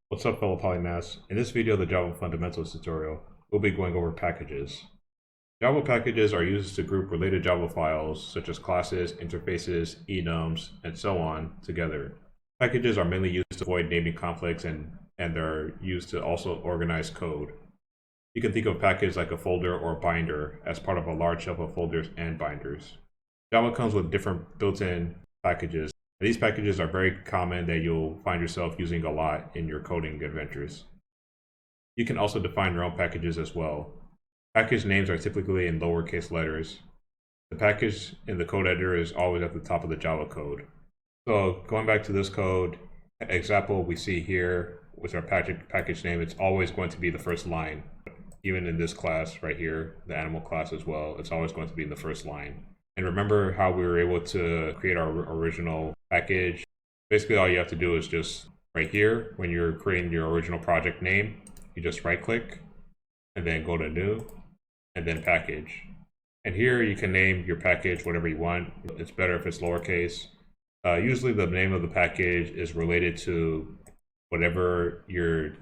What's up, fellow polymaths? In this video of the Java Fundamentals tutorial, we'll be going over packages. Java packages are used to group related Java files such as classes, interfaces, enums, and so on together. Packages are mainly used to avoid naming conflicts and they're used to also organize code. You can think of a package like a folder or a binder as part of a large shelf of folders and binders. Java comes with different built-in packages. These packages are very common that you'll find yourself using a lot in your coding adventures. You can also define your own packages as well. Package names are typically in lowercase letters. The package in the code editor is always at the top of the Java code. So going back to this code example we see here with our package name, it's always going to be the first line. Even in this class right here, the animal class as well, it's always going to be in the first line. And remember how we were able to create our original package? Basically, all you have to do is just right here, when you're creating your original project name, you just right click and then go to new and then package. And here you can name your package whatever you want. It's better if it's lowercase. Usually the name of the package is related to whatever you're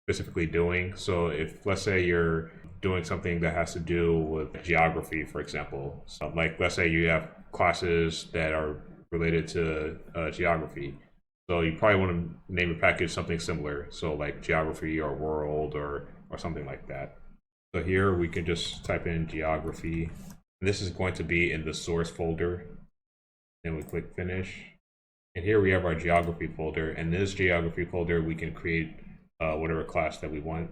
specifically doing. So if, let's say, you're doing something that has to do with geography, for example. So like, let's say you have classes that are related to geography. So you probably want to name a package something similar. So like geography or world or something like that. So here we can just type in geography. And this is going to be in the source folder. Then we click finish. And here we have our geography folder. And in this geography folder, we can create whatever class that we want.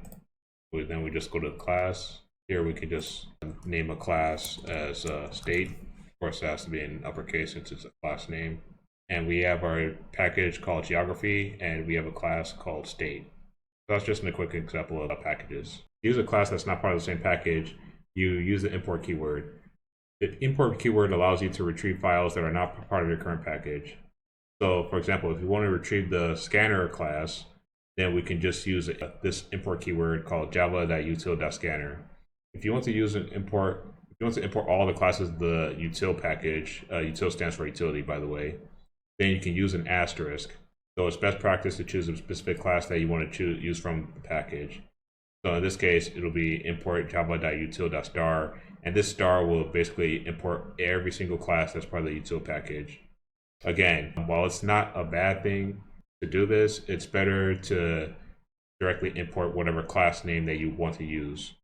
Then we just go to the class. Here we can just name a class as state. Of course, it has to be in uppercase since it's a class name. And we have our package called geography, and we have a class called state. So that's just a quick example of packages. Use a class that's not part of the same package, you use the import keyword. The import keyword allows you to retrieve files that are not part of your current package. So for example, if you want to retrieve the scanner class, then we can just use this import keyword called java.util.scanner. If you want to use if you want to import all the classes of the util package, util stands for utility, by the way, then you can use an asterisk. So it's best practice to choose a specific class that you want to use from the package. So in this case, it'll be import java.util.star, and this star will basically import every single class that's part of the util package. Again, while it's not a bad thing to do this, it's better to directly import whatever class name that you want to use.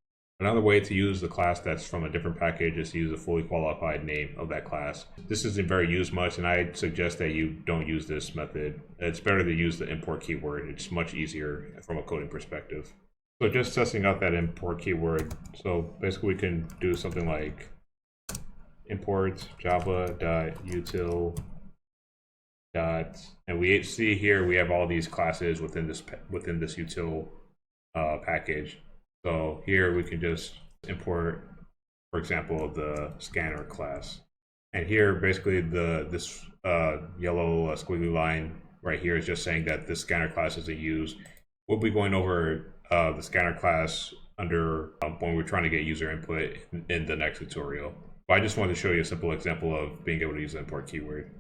Another way to use the class that's from a different package is to use a fully qualified name of that class. This isn't very used much, and I suggest that you don't use this method. It's better to use the import keyword. It's much easier from a coding perspective. So just testing out that import keyword. So basically we can do something like import java.util. And we see here we have all these classes within this util package. So here we can just import, for example, the scanner class. And here basically this yellow squiggly line right here is just saying that this scanner class isn't used. We'll be going over the scanner class under when we're trying to get user input in the next tutorial. But I just wanted to show you a simple example of being able to use the import keyword.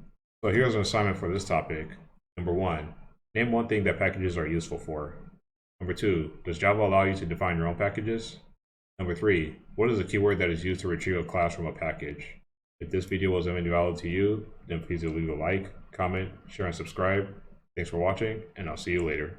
So here's an assignment for this topic. Number 1, name one thing that packages are useful for. Number 2, does Java allow you to define your own packages? Number 3, what is a keyword that is used to retrieve a class from a package? If this video was of any value to you, then please leave a like, comment, share, and subscribe. Thanks for watching, and I'll see you later.